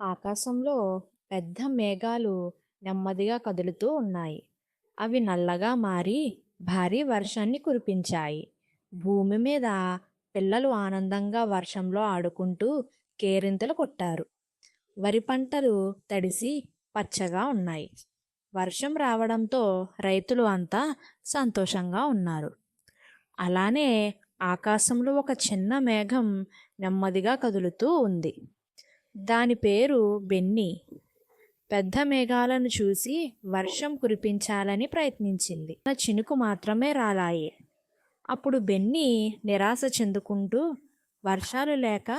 ఆకాశంలో పెద్ద మేఘాలు నెమ్మదిగా కదులుతూ ఉన్నాయి. అవి నల్లగా మారి భారీ వర్షాన్ని కురిపించాయి. భూమి మీద పిల్లలు ఆనందంగా వర్షంలో ఆడుకుంటూ కేరింతలు కొట్టారు. వరి పంటలు తడిసి పచ్చగా ఉన్నాయి. వర్షం రావడంతో రైతులు అంతా సంతోషంగా ఉన్నారు. అలానే ఆకాశంలో ఒక చిన్న మేఘం నెమ్మదిగా కదులుతూ ఉంది. దాని పేరు బెన్నీ. పెద్ద మేఘాలను చూసి వర్షం కురిపించాలని ప్రయత్నించింది. చినుకు మాత్రమే రాలాయి. అప్పుడు బెన్నీ నిరాశ చెందుకుంటూ వర్షాలు లేక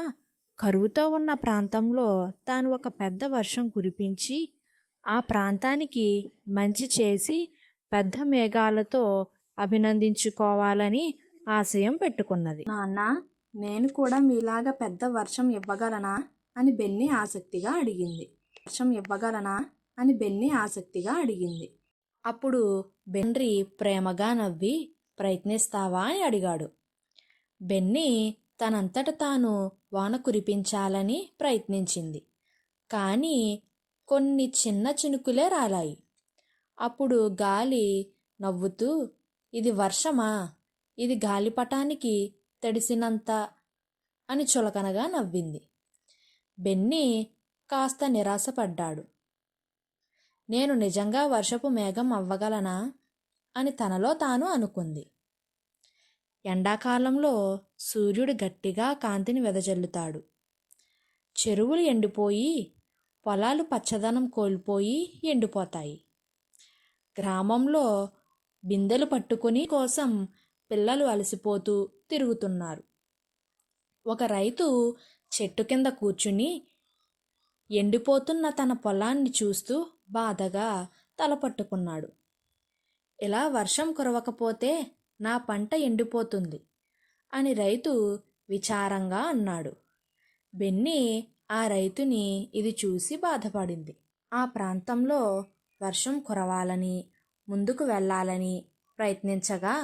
కరువుతో ఉన్న ప్రాంతంలో తాను ఒక పెద్ద వర్షం కురిపించి ఆ ప్రాంతానికి మంచి చేసి పెద్ద మేఘాలతో అభినందించుకోవాలని ఆశయం పెట్టుకున్నది. నాన్న, నేను కూడా మీలాగా పెద్ద వర్షం ఇవ్వగలనా అని బెన్నీ ఆసక్తిగా అడిగింది. అప్పుడు బెన్నీ ప్రేమగా నవ్వి ప్రయత్నిస్తావా అని అడిగాడు. బెన్నీ తనంతట తాను వాన కురిపించాలని ప్రయత్నించింది. కానీ కొన్ని చిన్న చినుకులే రాలాయి. అప్పుడు గాలి నవ్వుతూ, ఇది వర్షమా? ఇది గాలిపటానికి తడిసినంత అని చులకనగా నవ్వింది. బెన్నీ కాస్త నిరాశపడ్డాడు. నేను నిజంగా వర్షపు మేఘం అవ్వగలనా అని తనలో తాను అనుకుంది. ఎండాకాలంలో సూర్యుడు గట్టిగా కాంతిని వెదజల్లుతాడు. చెరువులు ఎండిపోయి పొలాలు పచ్చదనం కోల్పోయి ఎండిపోతాయి. గ్రామంలో బిందెలు పట్టుకుని కోసం పిల్లలు అలసిపోతూ తిరుగుతున్నారు. ఒక రైతు చెట్టు కింద కూర్చుని ఎండిపోతున్న తన పొలాన్ని చూస్తూ బాధగా తలపట్టుకున్నాడు. ఇలా వర్షం కురవకపోతే నా పంట ఎండిపోతుంది అని రైతు విచారంగా అన్నాడు. బెన్నీ ఆ రైతుని ఇది చూసి బాధపడింది. ఆ ప్రాంతంలో వర్షం కురవాలని ముందుకు వెళ్ళాలని ప్రయత్నించగా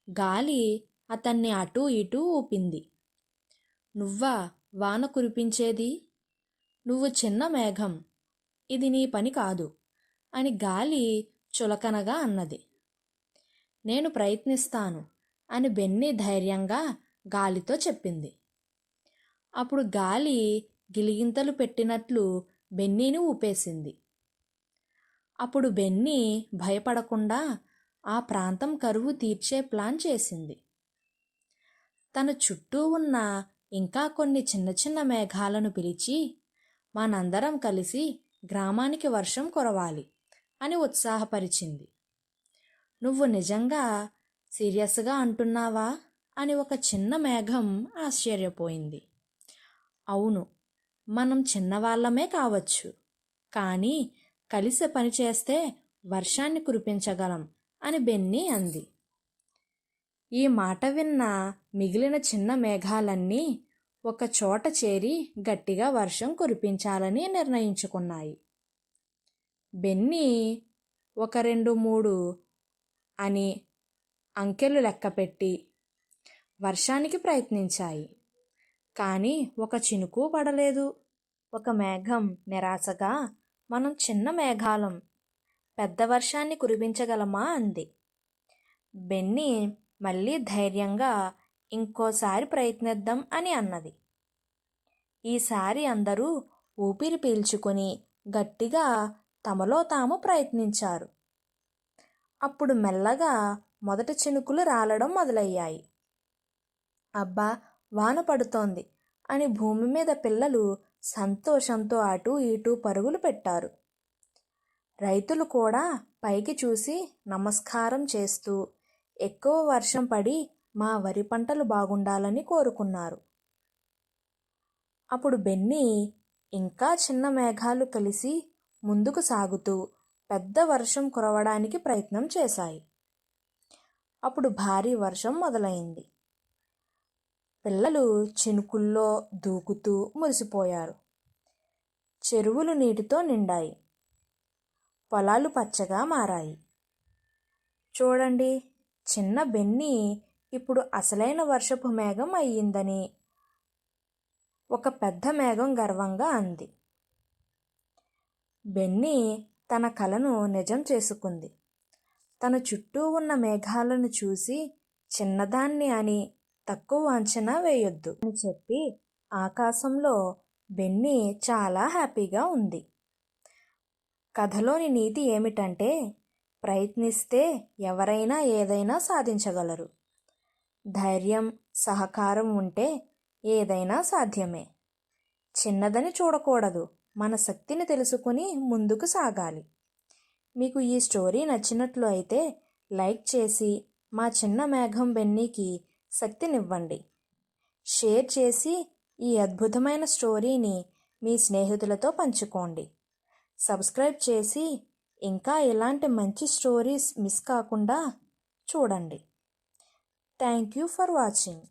గాలి అతన్ని అటూ ఇటూ ఊపింది. నువ్వా వాన కురిపించేది? నువ్వు చిన్న మేఘం, ఇది నీ పని కాదు అని గాలి చులకనగా అన్నది. నేను ప్రయత్నిస్తాను అని బెన్నీ ధైర్యంగా గాలితో చెప్పింది. అప్పుడు గాలి గిలిగింతలు పెట్టినట్లు బెన్నీని ఊపేసింది. అప్పుడు బెన్నీ భయపడకుండా ఆ ప్రాంతం కరువు తీర్చే ప్లాన్ చేసింది. తన చుట్టూ ఉన్న ఇంకా కొన్ని చిన్న చిన్న మేఘాలను పిలిచి, మనందరం కలిసి గ్రామానికి వర్షం కురవాలి అని ఉత్సాహపరిచింది. నువ్వు నిజంగా సీరియస్గా అంటున్నావా అని ఒక చిన్న మేఘం ఆశ్చర్యపోయింది. అవును, మనం చిన్నవాళ్ళమే కావచ్చు, కానీ కలిసి పనిచేస్తే వర్షాన్ని కురిపించగలం అని బెన్నీ అంది. ఈ మాట విన్న మిగిలిన చిన్న మేఘాలన్నీ ఒక చోట చేరి గట్టిగా వర్షం కురిపించాలని నిర్ణయించుకున్నాయి. బెన్నీ 1, 2, 3 అని అంకెలు లెక్కపెట్టి వర్షానికి ప్రయత్నించాయి. కానీ ఒక చినుకు పడలేదు. ఒక మేఘం నిరాశగా, మనం చిన్న మేఘాలం, పెద్ద వర్షాన్ని కురిపించగలమా అంది. బెన్నీ మళ్ళీ ధైర్యంగా ఇంకోసారి ప్రయత్నిద్దాం అని అన్నది. ఈసారి అందరూ ఊపిరి పీల్చుకొని గట్టిగా తమలో తాము ప్రయత్నించారు. అప్పుడు మెల్లగా మొదటి చినుకులు రాలడం మొదలయ్యాయి. అబ్బా, వాన పడుతోంది అని భూమి మీద పిల్లలు సంతోషంతో అటూ ఇటూ పరుగులు పెట్టారు. రైతులు కూడా పైకి చూసి నమస్కారం చేస్తూ ఎక్కువ వర్షం పడి మా వరి పంటలు బాగుండాలని కోరుకున్నారు. అప్పుడు బెన్నీ ఇంకా చిన్న మేఘాలు కలిసి ముందుకు సాగుతూ పెద్ద వర్షం కురవడానికి ప్రయత్నం చేశాయి. అప్పుడు భారీ వర్షం మొదలైంది. పిల్లలు చినుకుల్లో దూకుతూ మురిసిపోయారు. చెరువులు నీటితో నిండాయి. పొలాలు పచ్చగా మారాయి. చూడండి, చిన్న బెన్నీ ఇప్పుడు అసలైన వర్షపు మేఘం అయ్యిందని ఒక పెద్ద మేఘం గర్వంగా అంది. బెన్నీ తన కలను నిజం చేసుకుంది. తన చుట్టూ ఉన్న మేఘాలను చూసి చిన్నదాన్ని అని తక్కువ అంచనా వేయొద్దు అని చెప్పి ఆకాశంలో బెన్నీ చాలా హ్యాపీగా ఉంది. కథలోని నీతి ఏమిటంటే, ప్రయత్నిస్తే ఎవరైనా ఏదైనా సాధించగలరు. ధైర్యం, సహకారం ఉంటే ఏదైనా సాధ్యమే. చిన్నదని చూడకూడదు, మన శక్తిని తెలుసుకుని ముందుకు సాగాలి. మీకు ఈ స్టోరీ నచ్చినట్లు అయితే లైక్ చేసి మా చిన్న మేఘం బెన్నీకి శక్తినివ్వండి. షేర్ చేసి ఈ అద్భుతమైన స్టోరీని మీ స్నేహితులతో పంచుకోండి. సబ్స్క్రైబ్ చేసి ఇంకా ఇలాంటి మంచి స్టోరీస్ మిస్ కాకుండా చూడండి. Thank you for watching.